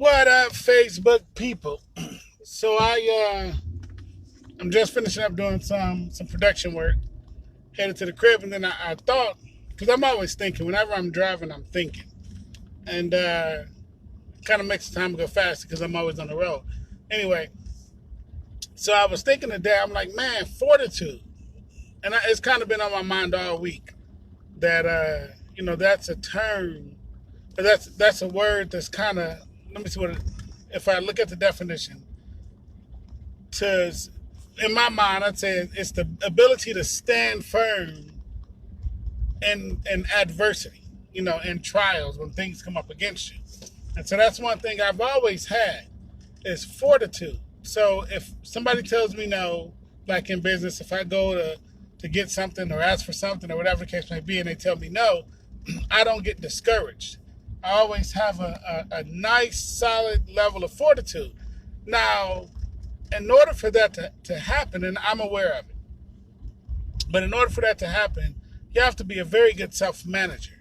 What up, Facebook people? So I'm just finishing up doing some production work. Headed to the crib, and then I thought, because I'm always thinking. Whenever I'm driving, I'm thinking, and kind of makes the time go faster because I'm always on the road. Anyway, so I was thinking today. I'm like, man, fortitude, and it's kind of been on my mind all week. That that's a term. That's a word that's kind of. Let me see what. If I look at the definition, to in my mind, I'd say it's the ability to stand firm in adversity, in trials when things come up against you. And so that's one thing I've always had is fortitude. So if somebody tells me no, like in business, if I go to get something or ask for something or whatever the case may be, and they tell me no, I don't get discouraged. I always have a nice, solid level of fortitude. Now, in order for that to happen, and I'm aware of it, but in order for that to happen, you have to be a very good self-manager,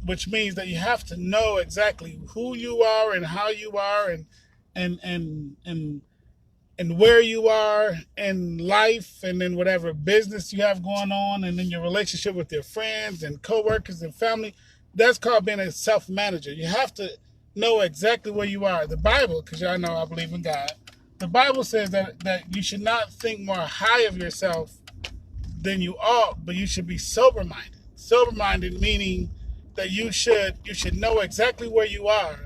which means that you have to know exactly who you are and how you are and where you are in life and in whatever business you have going on and in your relationship with your friends and coworkers and family. That's called being a self-manager. You have to know exactly where you are. The Bible, because y'all know I believe in God, the Bible says that you should not think more high of yourself than you ought, but you should be sober-minded. Sober-minded meaning that you should know exactly where you are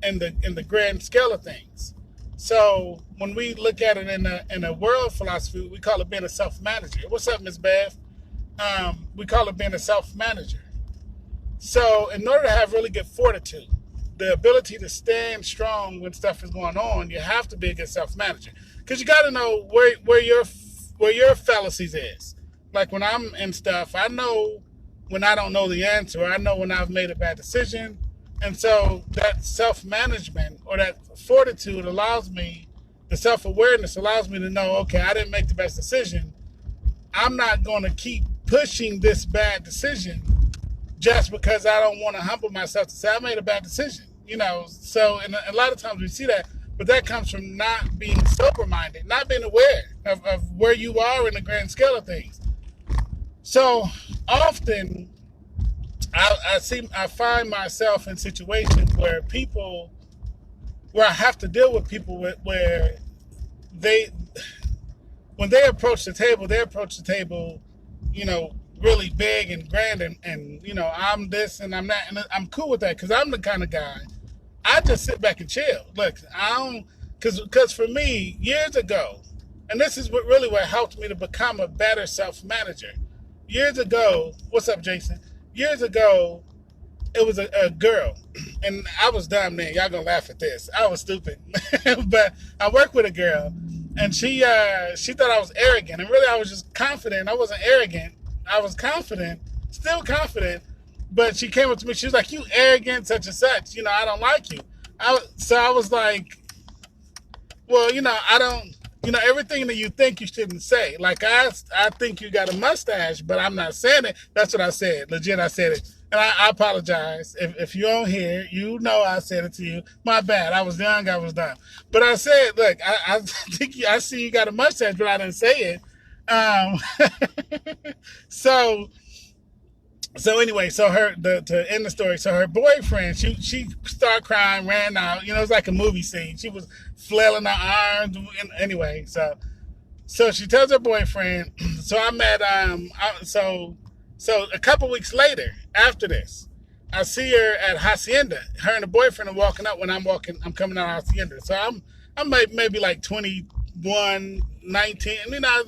in the grand scale of things. So when we look at it in a world philosophy, we call it being a self-manager. What's up, Miss Bev? We call it being a self-manager. So in order to have really good fortitude, the ability to stand strong when stuff is going on, you have to be a good self-manager. Because you got to know where your fallacies is. Like when I'm in stuff, I know when I don't know the answer. I know when I've made a bad decision. And so that self-management or that fortitude allows me, the self-awareness allows me to know, okay, I didn't make the best decision. I'm not going to keep pushing this bad decision just because I don't want to humble myself to say I made a bad decision. So and a lot of times we see that, but that comes from not being sober-minded, not being aware of where you are in the grand scale of things. So often I find myself in situations where I have to deal with people where when they approach the table, really big and grand and I'm this and I'm that, and I'm cool with that because I'm the kind of guy. I just sit back and chill. Look, I don't, because for me, years ago, and this is what helped me to become a better self-manager. Years ago, what's up, Jason? Years ago, it was a girl, and I was dumb then. Y'all gonna laugh at this. I was stupid, but I worked with a girl, and she thought I was arrogant, and really I was just confident. I wasn't arrogant. I was confident, still confident, but she came up to me. She was like, "You arrogant, such and such. I don't like you." So I was like, "Well, I don't. Everything that you think you shouldn't say. Like I think you got a mustache, but I'm not saying it." That's what I said. Legit, I said it, and I apologize if you don't hear. I said it to you. My bad. I was young. I was dumb. But I said, look, I think I see you got a mustache, but I didn't say it. So anyway, to end the story, so her boyfriend, she started crying, ran out. It was like a movie scene. She was flailing her arms. Anyway, so she tells her boyfriend. So I'm at so a couple weeks later, after this, I see her at Hacienda. Her and the boyfriend are walking up when I'm coming out of Hacienda. So I'm maybe like 21, 19,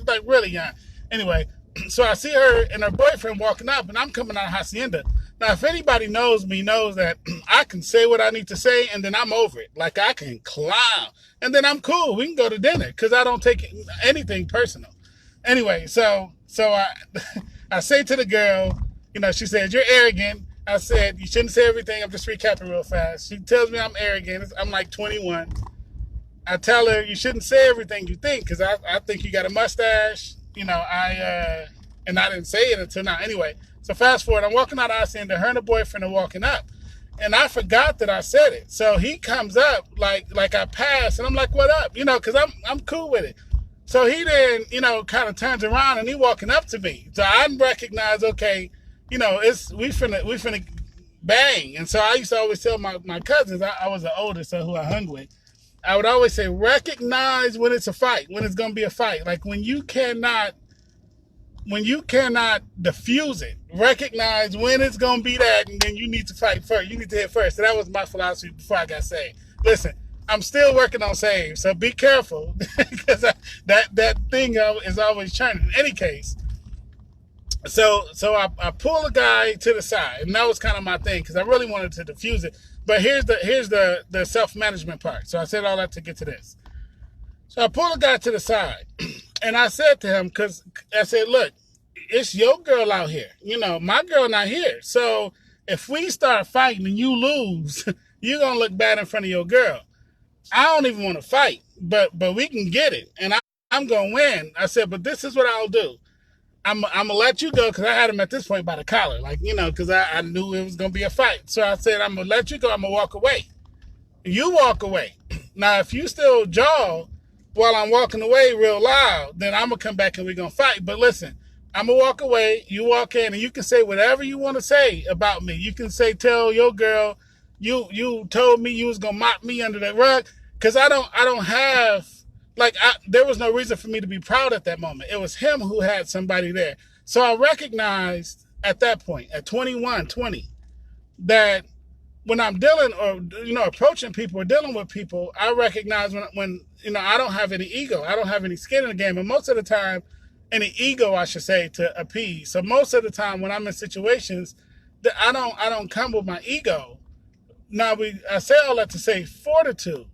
like really young. Anyway, so I see her and her boyfriend walking up, and I'm coming out of Hacienda. Now, if anybody knows me, knows that I can say what I need to say, and then I'm over it. Like, I can clown, and then I'm cool. We can go to dinner, because I don't take anything personal. Anyway, so I say to the girl, she said, "You're arrogant." I said, "You shouldn't say everything." I'm just recapping real fast. She tells me I'm arrogant. I'm like 21. I tell her, "You shouldn't say everything you think, because I think you got a mustache." And I didn't say it until now. Anyway, so fast forward, I'm walking out of Hacienda, her and the boyfriend are walking up. and I forgot that I said it. So he comes up like I passed, and I'm like, "What up?" Because I'm cool with it. So he then, kind of turns around and he walking up to me. So I recognize, okay, it's we finna bang. And so I used to always tell my cousins, I was the oldest, so who I hung with. I would always say, recognize when it's a fight, when it's gonna be a fight. Like when you cannot diffuse it, recognize when it's going to be that, and then you need to fight first. You need to hit first. So that was my philosophy before I got saved. Listen, I'm still working on saved, so be careful because that thing is always churning. In any case, so I pull a guy to the side, and that was kind of my thing because I really wanted to diffuse it. But here's the self-management part. So I said all that to get to this. So I pulled a guy to the side, and I said to him, because I said, look, it's your girl out here. My girl not here. So if we start fighting and you lose, you're going to look bad in front of your girl. I don't even want to fight, but we can get it, and I'm going to win. I said, but this is what I'll do. I'm going to let you go because I had him at this point by the collar, because I knew it was going to be a fight. So I said, I'm going to let you go. I'm going to walk away. You walk away. Now, if you still jaw while I'm walking away real loud, then I'm going to come back and we're going to fight. But listen, I'm going to walk away. You walk in, and you can say whatever you want to say about me. You can say, tell your girl, you told me you was going to mop me under the rug. Because I don't have, there was no reason for me to be proud at that moment. It was him who had somebody there. So I recognized at that point, at 21, 20, that when I'm dealing or, approaching people or dealing with people, I recognize when I don't have any ego. I don't have any skin in the game. And most of the time, any ego, I should say, to appease. So most of the time when I'm in situations, that I don't come with my ego. Now, I say all that to say fortitude,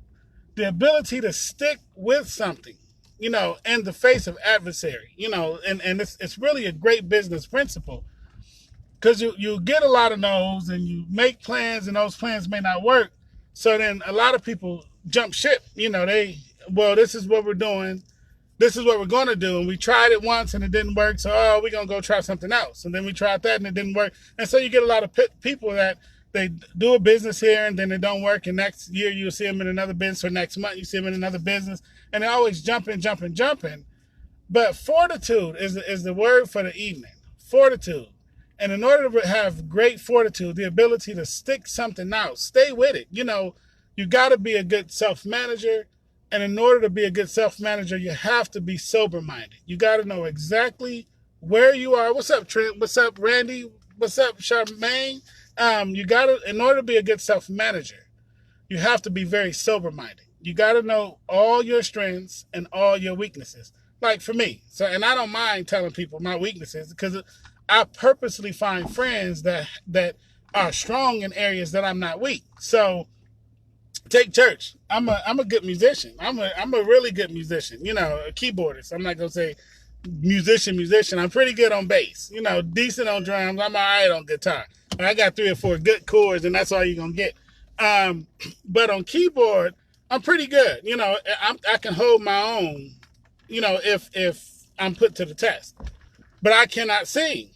the ability to stick with something, in the face of adversary, and it's really a great business principle. Because you get a lot of no's and you make plans and those plans may not work. So then a lot of people jump ship. This is what we're doing. This is what we're going to do. And we tried it once and it didn't work. So, we're going to go try something else. And then we tried that and it didn't work. And so you get a lot of people that they do a business here and then it don't work. And next year you'll see them in another business, or next month you see them in another business. And they're always jumping. But fortitude is the word for the evening. Fortitude. And in order to have great fortitude, the ability to stick something out, stay with it. You got to be a good self-manager. And in order to be a good self-manager, you have to be sober-minded. You got to know exactly where you are. What's up, Trent? What's up, Randy? What's up, Charmaine? In order to be a good self-manager, you have to be very sober-minded. You got to know all your strengths and all your weaknesses. Like for me. And I don't mind telling people my weaknesses because I purposely find friends that are strong in areas that I'm not weak. So take church. I'm a good musician. I'm a really good musician. A keyboardist. I'm not gonna say musician. I'm pretty good on bass. Decent on drums. I'm all right on guitar. I got 3 or 4 good chords, and that's all you're gonna get. But on keyboard, I'm pretty good. I can hold my own. If I'm put to the test. But I cannot sing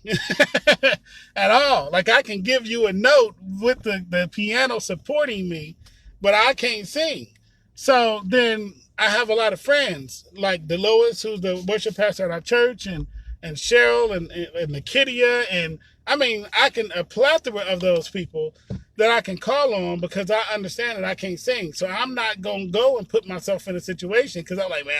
at all. Like I can give you a note with the piano supporting me, but I can't sing. So then I have a lot of friends like Delois, who's the worship pastor at our church, and Cheryl and Nikitia. And I mean, a plethora of those people that I can call on because I understand that I can't sing. So I'm not going to go and put myself in a situation because I'm like, man,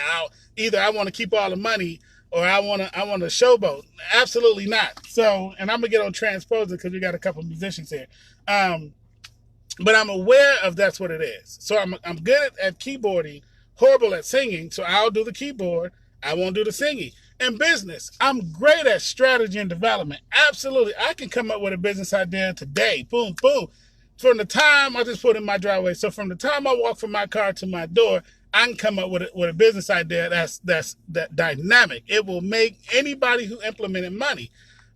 either I want to keep all the money or I want to showboat. Absolutely not. So, and I'm going to get on transposing because we got a couple musicians here. But I'm aware of that's what it is. So I'm good at keyboarding, horrible at singing. So I'll do the keyboard. I won't do the singing. In business, I'm great at strategy and development. Absolutely. I can come up with a business idea today. Boom, boom. From the time I just put in my driveway. So from the time I walk from my car to my door, I can come up with a business idea that's dynamic. It will make anybody who implemented money.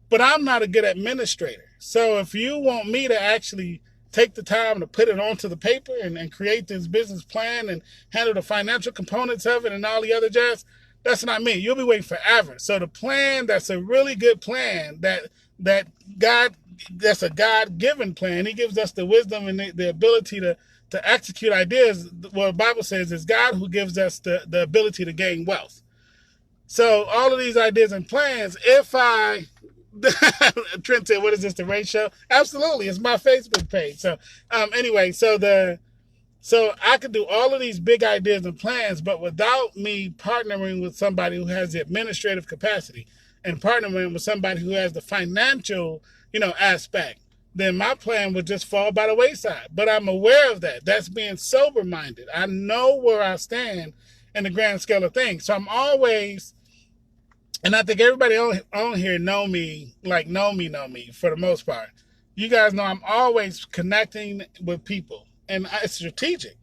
But I'm not a good administrator. So if you want me to actually take the time to put it onto the paper and create this business plan and handle the financial components of it and all the other jazz, that's not me. You'll be waiting forever. So the plan that's a really good plan that God that's a God-given plan. He gives us the wisdom and the ability to execute ideas. What the Bible says is God who gives us the ability to gain wealth. So all of these ideas and plans, if I Trent said, what is this, the ratio? Absolutely, it's my Facebook page. So anyway, so I could do all of these big ideas and plans, but without me partnering with somebody who has the administrative capacity and partnering with somebody who has the financial, aspect, then my plan would just fall by the wayside. But I'm aware of that. That's being sober-minded. I know where I stand in the grand scale of things. So I'm always, and I think everybody on here know me for the most part. You guys know I'm always connecting with people, and it's strategic.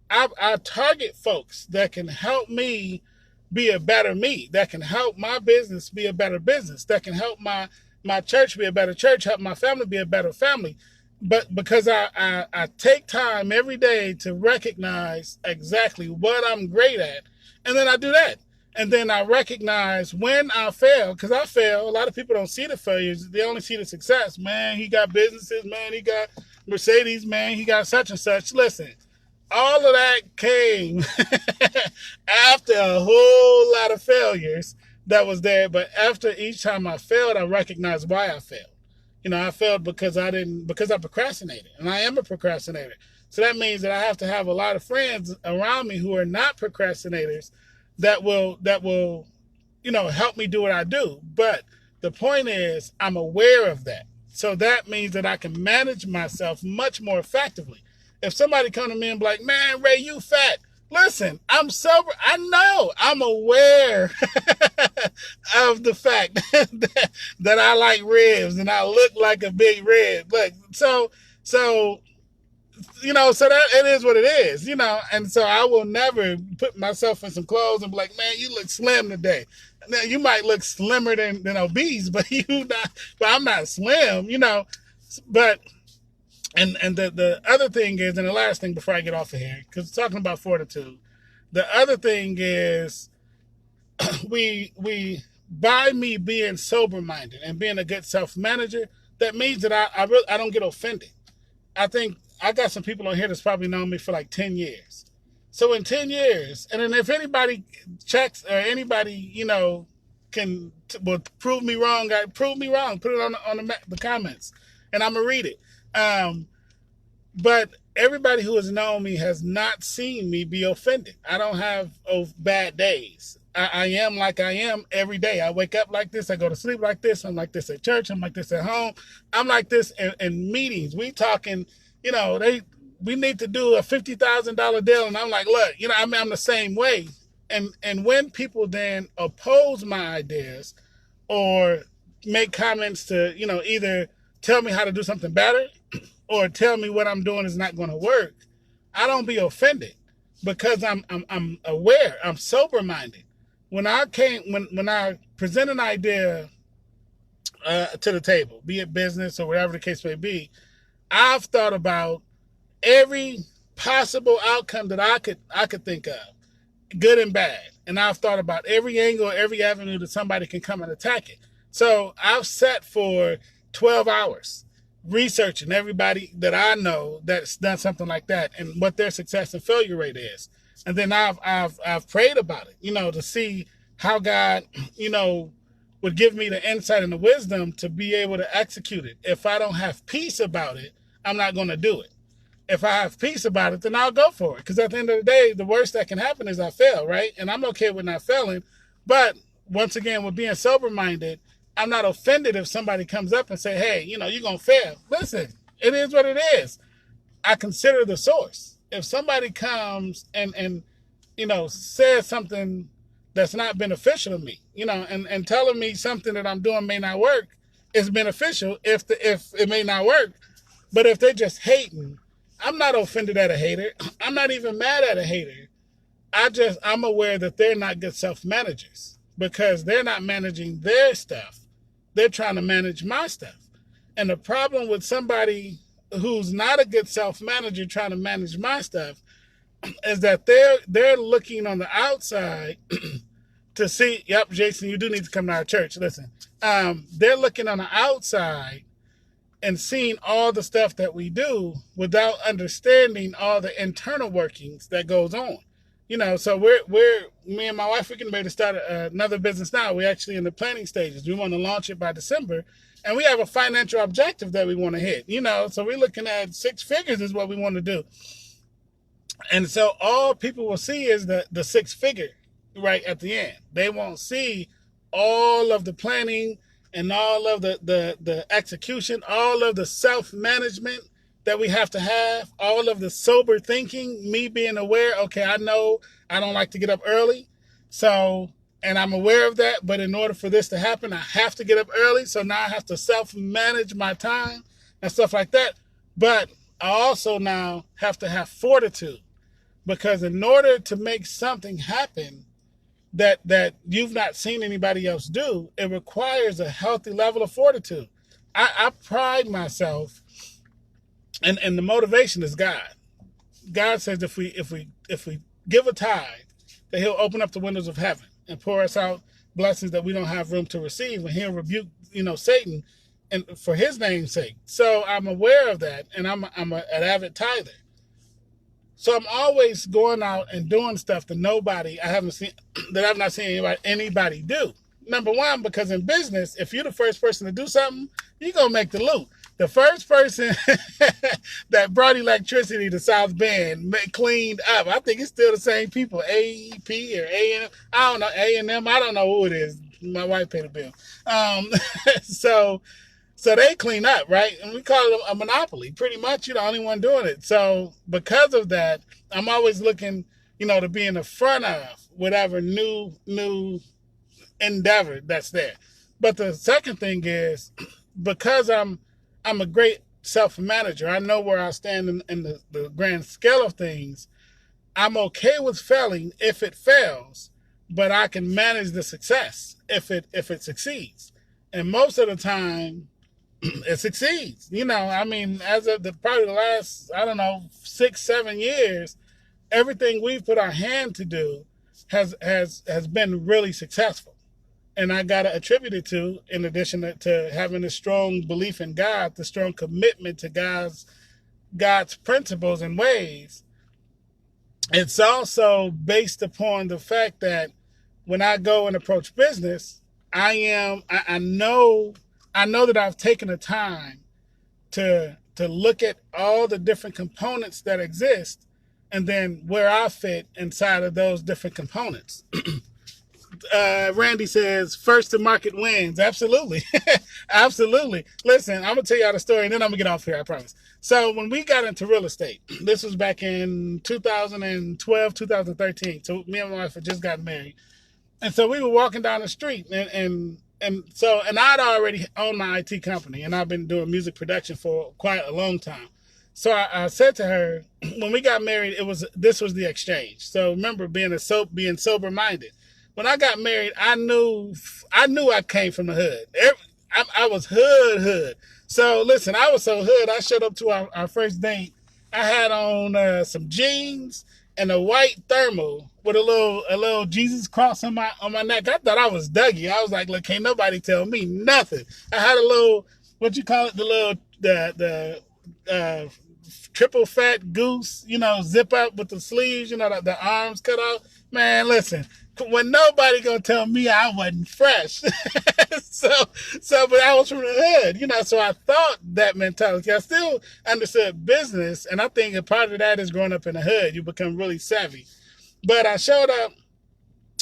I target folks that can help me be a better me, that can help my business be a better business, that can help my church be a better church, help my family be a better family. But because I take time every day to recognize exactly what I'm great at, and then I do that. And then I recognize when I fail, because I fail. A lot of people don't see the failures. They only see the success. Man, he got businesses. Man, he got Mercedes. Man, he got such and such. Listen, all of that came after a whole lot of failures that was there. But after each time I failed, I recognized why I failed. I failed because I procrastinated, and I am a procrastinator. So that means that I have to have a lot of friends around me who are not procrastinators that will help me do what I do. But the point is, I'm aware of that. So that means that I can manage myself much more effectively. If somebody come to me and be like, man, Ray, you fat. Listen, I'm sober. I know. I'm aware of the fact that I like ribs and I look like a big rib. Look, so so that it is what it is, and so I will never put myself in some clothes and be like, man, you look slim today. Now, you might look slimmer than obese, but I'm not slim, but, and the other thing is, and the last thing before I get off of here, because talking about fortitude, the other thing is we by me being sober-minded and being a good self-manager, that means that I don't get offended. I think I got some people on here that's probably known me for like 10 years. So in 10 years, and then if anybody checks or anybody, will prove me wrong, put it on the comments, and I'm going to read it. But everybody who has known me has not seen me be offended. I don't have bad days. I am like I am every day. I wake up like this. I go to sleep like this. I'm like this at church. I'm like this at home. I'm like this in meetings. We talking, we need to do a $50,000 deal. And I'm like, look, I'm the same way. And when people then oppose my ideas or make comments to, either tell me how to do something better or tell me what I'm doing is not going to work, I don't be offended because I'm aware. I'm sober-minded. When I present an idea to the table, be it business or whatever the case may be, I've thought about every possible outcome that I could think of, good and bad, and I've thought about every angle, every avenue that somebody can come and attack it. So I've sat for 12 hours researching everybody that I know that's done something like that and what their success and failure rate is. And then I've prayed about it, to see how God, would give me the insight and the wisdom to be able to execute it. If I don't have peace about it, I'm not going to do it. If I have peace about it, then I'll go for it. Because at the end of the day, the worst that can happen is I fail, right? And I'm okay with not failing. But once again, with being sober-minded, I'm not offended if somebody comes up and say, hey, you're going to fail. Listen, it is what it is. I consider the source. If somebody comes and says something that's not beneficial to me, and telling me something that I'm doing may not work, is beneficial if it may not work. But if they're just hating, I'm not offended at a hater. I'm not even mad at a hater. I'm aware that they're not good self-managers because they're not managing their stuff. They're trying to manage my stuff. And the problem with somebody who's not a good self-manager trying to manage my stuff is that they're looking on the outside to see, yep, Jason, you do need to come to our church. Listen, they're looking on the outside and seeing all the stuff that we do without understanding all the internal workings that goes on. So we're me and my wife, we're getting ready to start another business now. We're actually in the planning stages. We want to launch it by December, and we have a financial objective that we want to hit. So we're looking at 6 figures is what we want to do. And so all people will see is the 6 figure right at the end. They won't see all of the planning and all of the execution, all of the self-management that we have to have, all of the sober thinking, me being aware, okay, I know I don't like to get up early. So, and I'm aware of that, but in order for this to happen, I have to get up early. So now I have to self-manage my time and stuff like that. But I also now have to have fortitude, because in order to make something happen that you've not seen anybody else do, it requires a healthy level of fortitude. I pride myself, and the motivation is God. God says if we give a tithe, that He'll open up the windows of heaven and pour us out blessings that we don't have room to receive, and He'll rebuke Satan, and for His name's sake. So I'm aware of that, and I'm an avid tither. So I'm always going out and doing stuff that I've not seen anybody do. Number one, because in business, if you're the first person to do something, you're going to make the loot. The first person that brought electricity to South Bend cleaned up, I think it's still the same people, AEP or A&M. I don't know, A&M. I don't know who it is. My wife paid the bill. So they clean up, right? And we call it a monopoly. Pretty much, you're the only one doing it. So because of that, I'm always looking, to be in the front of whatever new endeavor that's there. But the second thing is, because I'm a great self-manager, I know where I stand in the grand scale of things. I'm okay with failing if it fails, but I can manage the success if it succeeds. And most of the time, it succeeds. As of probably the last, 6-7 years, everything we've put our hand to do has been really successful. And I got to attribute it to, in addition to having a strong belief in God, the strong commitment to God's principles and ways. It's also based upon the fact that when I go and approach business, I know that I've taken the time to look at all the different components that exist, and then where I fit inside of those different components. Randy says, first to market wins. Absolutely. Absolutely. Listen, I'm going to tell y'all the story, and then I'm going to get off here, I promise. So when we got into real estate, this was back in 2012, 2013. So me and my wife had just gotten married. And so we were walking down the street, and I'd already owned my IT company, and I've been doing music production for quite a long time. So I said to her, when we got married, this was the exchange. So remember being sober minded. When I got married, I knew I came from the hood. I was hood. So listen, I was so hood. I showed up to our first date. I had on some jeans and a white thermal with a little Jesus cross on my neck. I thought I was Dougie. I was like, look, can't nobody tell me nothing. I had a little, what you call it, the triple fat goose, zip up with the sleeves, the arms cut out. Man, listen, when nobody gonna tell me I wasn't fresh. But I was from the hood, so I thought that mentality. I still understood business, and I think a part of that is growing up in the hood. You become really savvy. But I showed up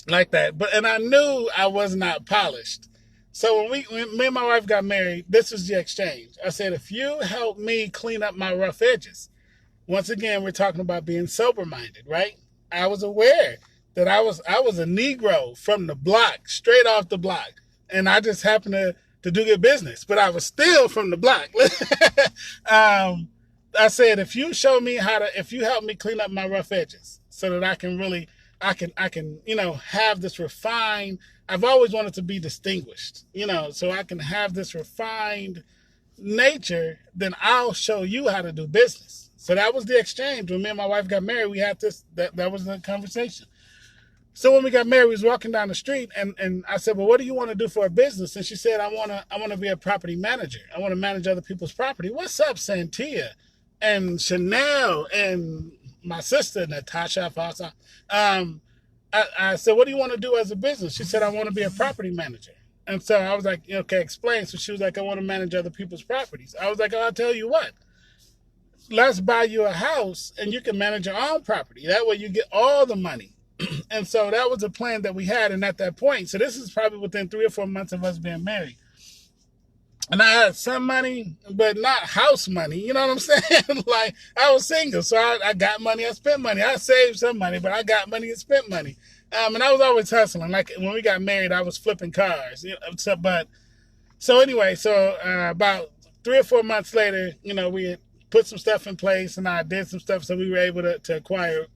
like that, and I knew I was not polished. So when me and my wife got married, this was the exchange. I said, if you help me clean up my rough edges, once again, we're talking about being sober-minded, right? I was aware that I was a Negro from the block, straight off the block. And I just happened to do good business, but I was still from the block. I said, if you help me clean up my rough edges so that I can have this refined, I've always wanted to be distinguished, so I can have this refined nature, then I'll show you how to do business. So that was the exchange. When me and my wife got married, we had this, that was the conversation. So when we got married, we was walking down the street, and I said, "Well, what do you want to do for a business?" And she said, "I wanna be a property manager. I want to manage other people's property." What's up, Santia, and Chanel, and my sister Natasha Fossa? Um, I said, "What do you want to do as a business?" She said, "I want to be a property manager." And so I was like, "Okay, explain." So she was like, "I want to manage other people's properties." I was like, "Oh, I'll tell you what. Let's buy you a house, and you can manage your own property. That way, you get all the money." And so that was a plan that we had. And at that point, so this is probably within 3 or 4 months of us being married. And I had some money, but not house money. You know what I'm saying? Like, I was single, so I got money, I spent money. I saved some money, but I got money and spent money. And I was always hustling. Like, when we got married, I was flipping cars. So anyway, about 3 or 4 months later, we had put some stuff in place, and I did some stuff, so we were able to acquire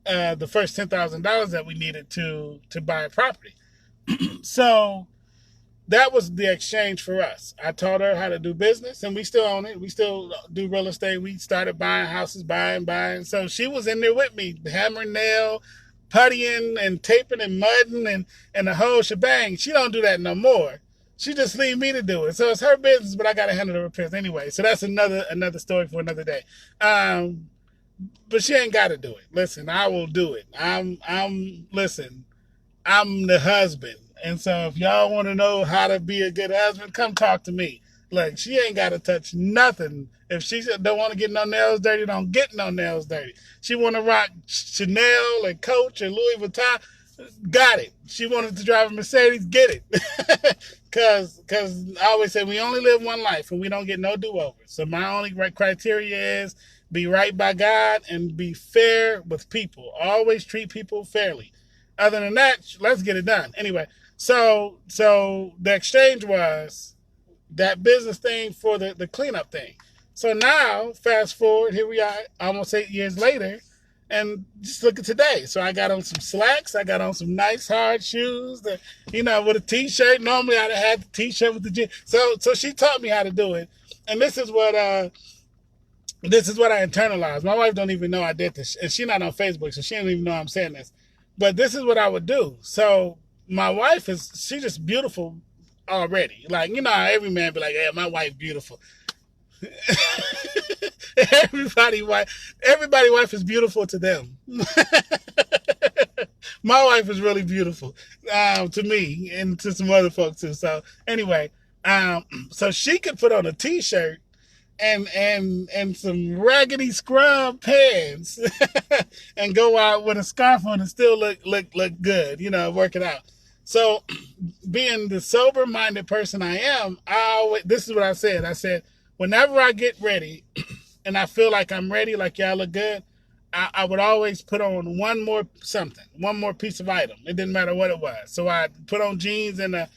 the first $10,000 that we needed to buy a property. So that was the exchange for us. I taught her how to do business, and we still own it. We still do real estate. We started buying houses, buying. So she was in there with me, hammering nail, puttying and taping and mudding and the whole shebang. She don't do that no more. She just leave me to do it. So it's her business, but I got to handle the repairs anyway. So that's another story for another day. But she ain't got to do it. Listen, I will do it. Listen, I'm the husband. And so if y'all want to know how to be a good husband, come talk to me. Look, she ain't got to touch nothing. If she don't want to get no nails dirty, don't get no nails dirty. She want to rock Chanel and Coach and Louis Vuitton, got it. She wanted to drive a Mercedes, get it. Cause I always say we only live one life and we don't get no do-overs. So my only criteria is be right by God and be fair with people. Always treat people fairly. Other than that, let's get it done. Anyway, so the exchange was that business thing for the cleanup thing. So now, fast forward, here we are almost 8 years later, and just look at today. So I got on some slacks. I got on some nice hard shoes, with a t-shirt. Normally I'd have had the t-shirt with the jeans. So she taught me how to do it. And this is what I internalized. My wife don't even know I did this. And she's not on Facebook, so she don't even know I'm saying this. But this is what I would do. So my wife she's just beautiful already. Like, how every man be like, "Hey, my wife beautiful." Everybody wife is beautiful to them. My wife is really beautiful to me and to some other folks too. So anyway, so she could put on a t-shirt and some raggedy scrub pants and go out with a scarf on and still look good, work it out. So being the sober-minded person I am, this is what I said. I said, whenever I get ready and I feel like I'm ready, like y'all look good, I would always put on one more piece of item. It didn't matter what it was. So I put on jeans and a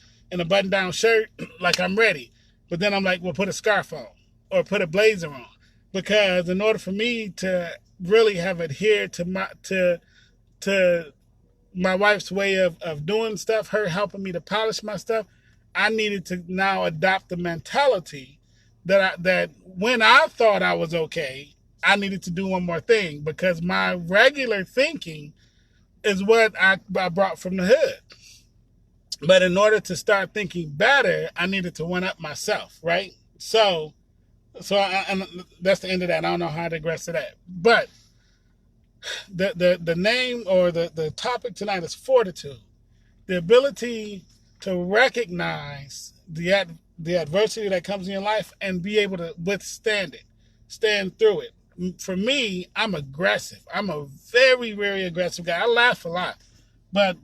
button-down shirt like I'm ready. But then I'm like, well, put a scarf on or put a blazer on. Because in order for me to really have adhered to my wife's way of doing stuff, her helping me to polish my stuff, I needed to now adopt the mentality that when I thought I was okay, I needed to do one more thing, because my regular thinking is what I brought from the hood. But in order to start thinking better, I needed to one up myself, right? So and that's the end of that. I don't know how to digress to that. But the name or the topic tonight is fortitude. The ability to recognize the adversity that comes in your life and be able to withstand it, stand through it. For me, I'm aggressive. I'm a very, very aggressive guy. I laugh a lot. But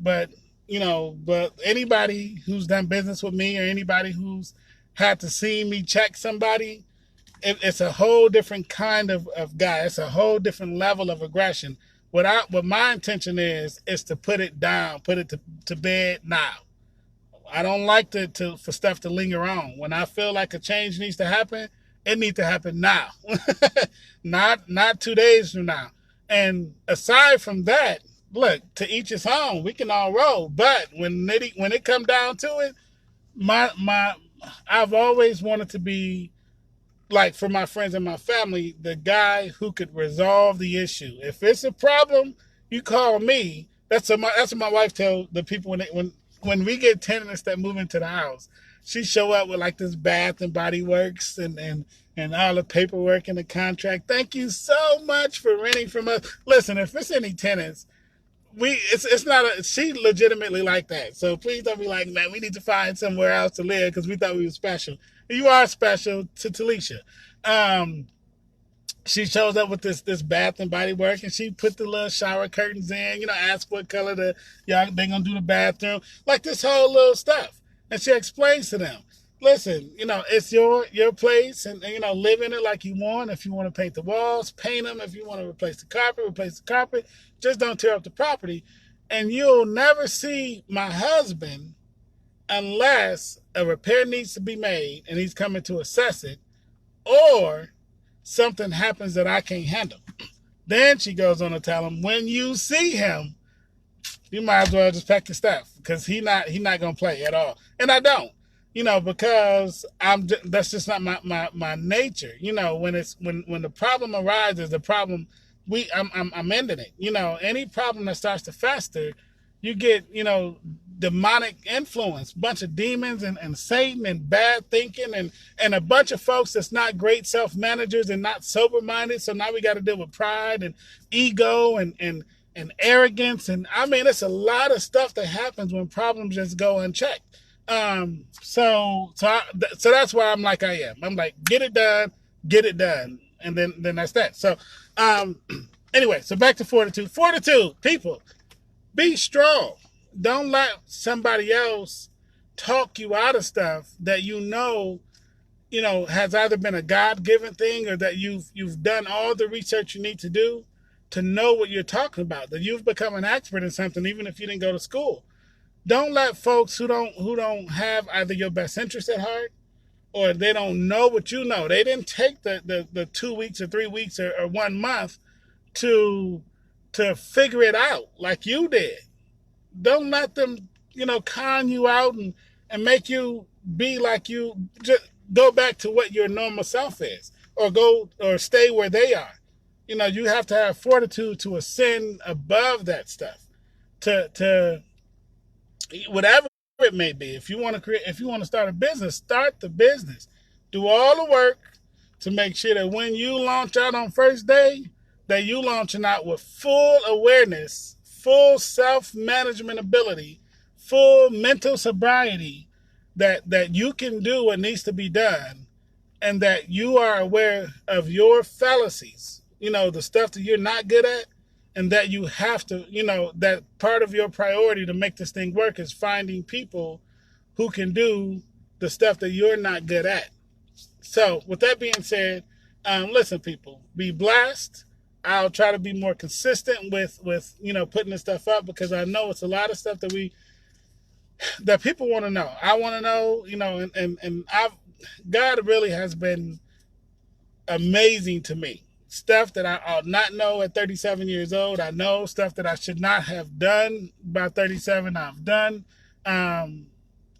anybody who's done business with me or anybody who's had to see me check somebody, it's a whole different kind of guy. It's a whole different level of aggression. What my intention is to put it down, put it to bed now. I don't like for stuff to linger on. When I feel like a change needs to happen, it needs to happen now, not 2 days from now. And aside from that, look, to each his own. We can all roll, but when it come down to it, I've always wanted to be, like, for my friends and my family, the guy who could resolve the issue. If it's a problem, you call me. That's what my wife tell the people when we get tenants that move into the house. She show up with like this Bath and Body Works and all the paperwork and the contract. Thank you so much for renting from us. Listen, if it's any tenants, it's not a she legitimately like that. So please don't be like, man, we need to find somewhere else to live because we thought we were special. You are special to Talisha. Um, she shows up with this Bath and Body Work, and she put the little shower curtains in. Ask what color y'all they gonna do the bathroom, like this whole little stuff. And she explains to them, listen, it's your place, and live in it like you want. If you want to paint the walls, paint them. If you want to replace the carpet. Just don't tear up the property, and you'll never see my husband unless a repair needs to be made, and he's coming to assess it, or something happens that I can't handle. Then she goes on to tell him, when you see him, you might as well just pack your stuff because he not gonna play at all. And I don't, because that's just not my nature. When the problem arises, the problem I'm ending it. Any problem that starts to fester, you get demonic influence, bunch of demons and Satan and bad thinking and a bunch of folks that's not great self-managers and not sober-minded. So now we got to deal with pride and ego and arrogance. And I mean, it's a lot of stuff that happens when problems just go unchecked. So that's why I'm like I am. I'm like, get it done. And then that's that. So anyway, so back to Fortitude. Fortitude, people, be strong. Don't let somebody else talk you out of stuff that has either been a God-given thing or that you've done all the research you need to do to know what you're talking about, that you've become an expert in something even if you didn't go to school. Don't let folks who don't have either your best interest at heart or they don't know what you know. They didn't take the 2 weeks or 3 weeks or 1 month to figure it out like you did. Don't let them, con you out and make you be like you. Just go back to what your normal self is, or stay where they are. You have to have fortitude to ascend above that stuff, to whatever it may be. If you want to start a business, start the business. Do all the work to make sure that when you launch out on first day, that you launching out with full awareness, full self-management ability, full mental sobriety, that you can do what needs to be done, and that you are aware of your fallacies, the stuff that you're not good at, and that you have to, that part of your priority to make this thing work is finding people who can do the stuff that you're not good at. So with that being said, listen, people, be blessed. I'll try to be more consistent with putting this stuff up, because I know it's a lot of stuff that people want to know. I want to know, and God really has been amazing to me. Stuff that I ought not know at 37 years old. I know stuff that I should not have done by 37. I've done. I'm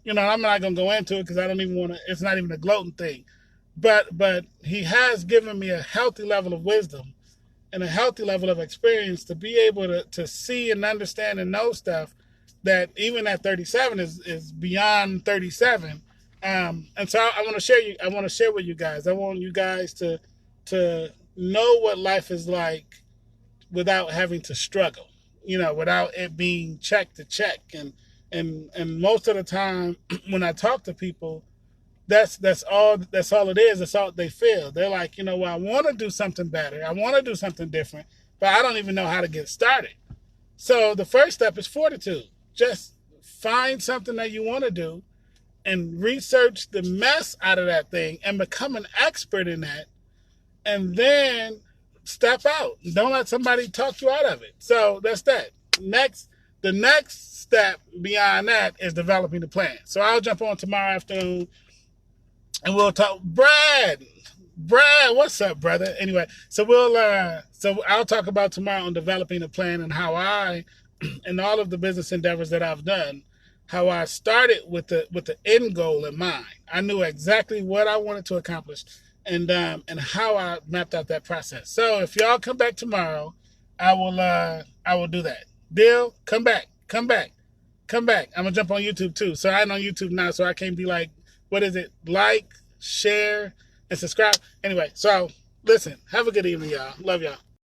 not going to go into it because I don't even want to. It's not even a gloating thing. But he has given me a healthy level of wisdom and a healthy level of experience to be able to see and understand and know stuff that even at 37 is beyond 37. And so I want to share with you guys. I want you guys to know what life is like without having to struggle, without it being check to check. And most of the time when I talk to people, that's all it is. That's all they feel. They're like, well, I want to do something better. I want to do something different, but I don't even know how to get started. So the first step is fortitude. Just find something that you want to do and research the mess out of that thing and become an expert in that. And then step out. Don't let somebody talk you out of it. So that's that. The next step beyond that is developing the plan. So I'll jump on tomorrow afternoon and we'll talk. Brad, what's up, brother? Anyway, so I'll talk about tomorrow on developing a plan and how I, in all of the business endeavors that I've done, how I started with the end goal in mind. I knew exactly what I wanted to accomplish. And how I mapped out that process. So if y'all come back tomorrow, I will do that. Deal, come back, come back, come back. I'm gonna jump on YouTube too. So I'm on YouTube now, so I can't be like, what is it? Like, share, and subscribe. Anyway, so listen, have a good evening, y'all. Love y'all.